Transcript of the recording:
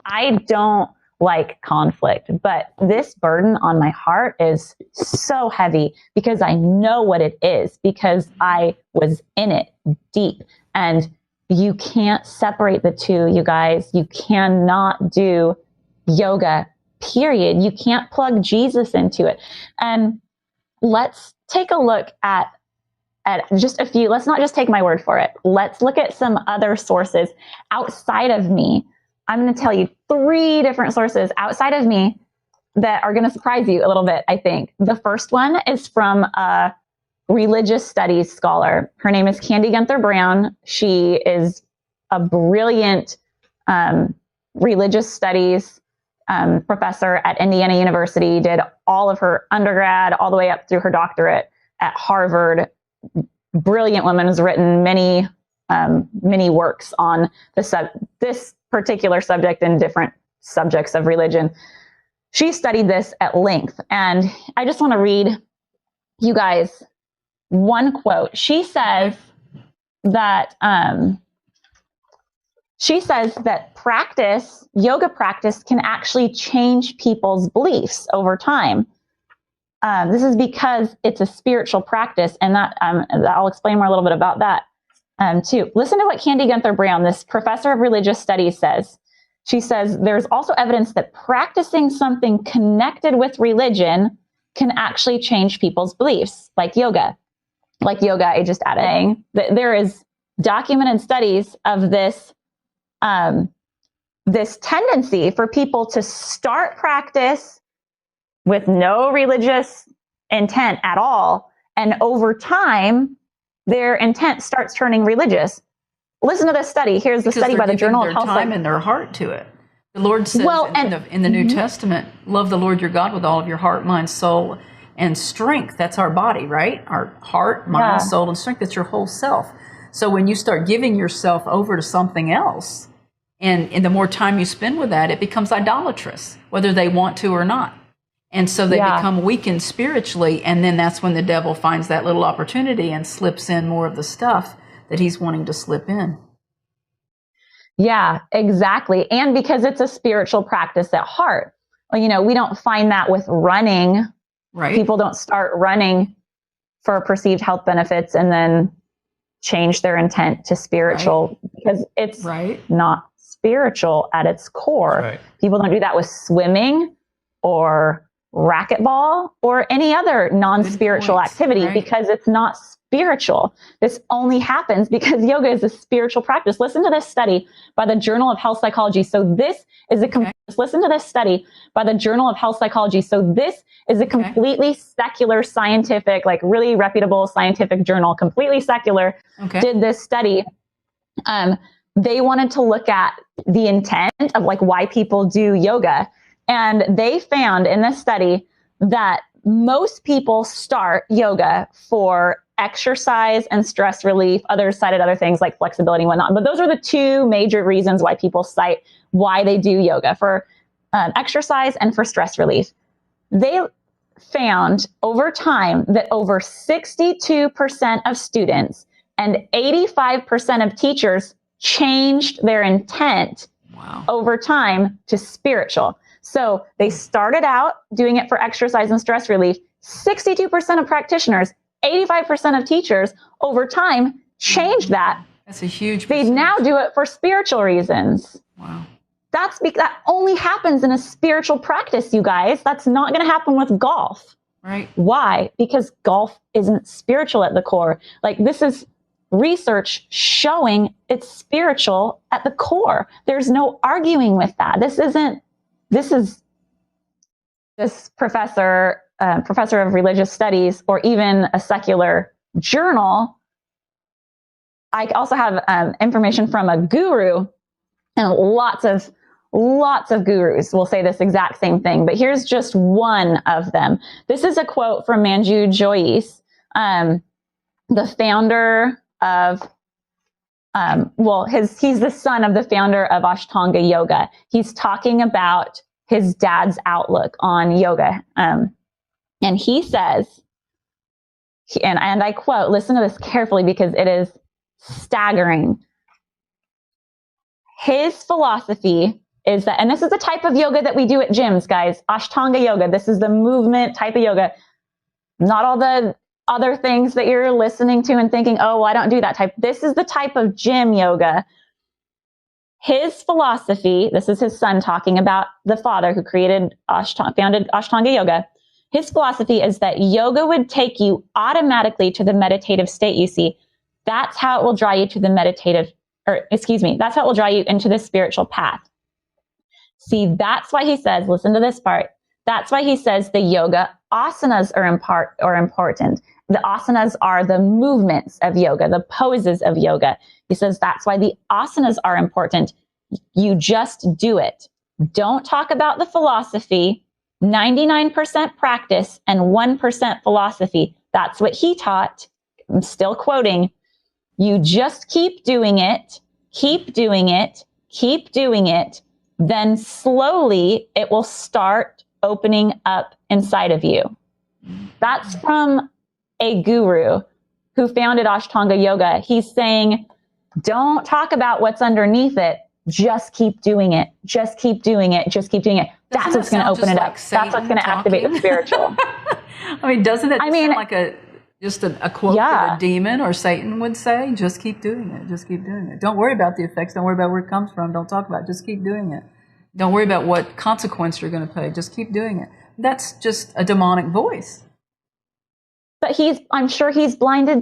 I don't like conflict, but this burden on my heart is so heavy because I know what it is, because I was in it deep. And you can't separate the two, you guys. You cannot do yoga, period. You can't plug Jesus into it. And let's take a look at just a few. Let's not just take my word for it. Let's look at some other sources outside of me. I'm going to tell you 3 different sources outside of me that are going to surprise you a little bit, I think. The first one is from a religious studies scholar. Her name is Candy Gunther Brown. She is a brilliant religious studies professor at Indiana University, did all of her undergrad all the way up through her doctorate at Harvard. Brilliant woman, has written many works on this particular subject and different subjects of religion. She studied this at length, and I just want to read you guys one quote. She says that yoga practice can actually change people's beliefs over time. This is because it's a spiritual practice, and that I'll explain more a little bit about that too. Listen to what Candy Gunther Brown, this professor of religious studies, says. She says, there's also evidence that practicing something connected with religion can actually change people's beliefs, like yoga. I just added. There is documented studies of this this tendency for people to start practice with no religious intent at all, and over time, their intent starts turning religious. Listen to this study. Here's the study by the Journal of Health. Time and their heart to it. The Lord says in the New Testament, love the Lord your God with all of your heart, mind, soul, and strength. That's our body, right? Our heart, mind, soul, and strength. That's your whole self. So when you start giving yourself over to something else, and the more time you spend with that, it becomes idolatrous, whether they want to or not. And so they become weakened spiritually, and then that's when the devil finds that little opportunity and slips in more of the stuff that he's wanting to slip in. Yeah, exactly. And because it's a spiritual practice at heart. Well, we don't find that with running. Right. People don't start running for perceived health benefits and then change their intent to spiritual, because it's not spiritual at its core. Right. People don't do that with swimming or racquetball or any other non-spiritual activity, because it's not spiritual. This only happens because yoga is a spiritual practice. Listen to this study by the Journal of Health Psychology. So this is listen to this study by the Journal of Health Psychology. So this is a completely secular, scientific, like really reputable scientific journal, completely secular, did this study. They wanted to look at the intent of like why people do yoga. And they found in this study that most people start yoga for exercise and stress relief. Others cited other things like flexibility and whatnot. But those are the 2 major reasons why people cite why they do yoga, for exercise and for stress relief. They found over time that over 62% of students and 85% of teachers changed their intent over time to spiritual. So they started out doing it for exercise and stress relief. 62% of practitioners, 85% of teachers over time changed that. That's a huge percentage. They now do it for spiritual reasons. Wow. That only happens in a spiritual practice, you guys. That's not going to happen with golf. Right. Why? Because golf isn't spiritual at the core. Like, this is research showing it's spiritual at the core. There's no arguing with that. This is this professor of religious studies, or even a secular journal. I also have information from a guru, and lots of gurus will say this exact same thing, but here's just one of them. This is a quote from Manju Jois, the founder of he's the son of the founder of Ashtanga Yoga. He's talking about his dad's outlook on yoga. And he says, and I quote, listen to this carefully because it is staggering. His philosophy is that, and this is the type of yoga that we do at gyms, guys, Ashtanga yoga. This is the movement type of yoga. Not all the other things that you're listening to and thinking, oh, well, I don't do that type. This is the type of gym yoga. His philosophy, this is his son talking about the father who founded Ashtanga yoga. His philosophy is that yoga would take you automatically to the meditative state. You see, that's how it will draw you to the that's how it will draw you into the spiritual path. See, that's why he says, listen to this part. That's why he says the yoga asanas are important. The asanas are the movements of yoga, the poses of yoga. He says that's why the asanas are important. You just do it. Don't talk about the philosophy. 99% practice and 1% philosophy. That's what he taught. I'm still quoting. You just keep doing it, keep doing it, keep doing it. Then slowly it will start opening up inside of you. That's from a guru who founded Ashtanga yoga. He's saying, don't talk about what's underneath it. Just keep doing it. Just keep doing it. Just keep doing it. That's what's going to open it up. That's what's going to activate the spiritual. I mean, doesn't it sound like a quote that a demon or Satan would say? Just keep doing it. Just keep doing it. Don't worry about the effects. Don't worry about where it comes from. Don't talk about it. Just keep doing it. Don't worry about what consequence you're going to pay. Just keep doing it. That's just a demonic voice. But I'm sure he's blinded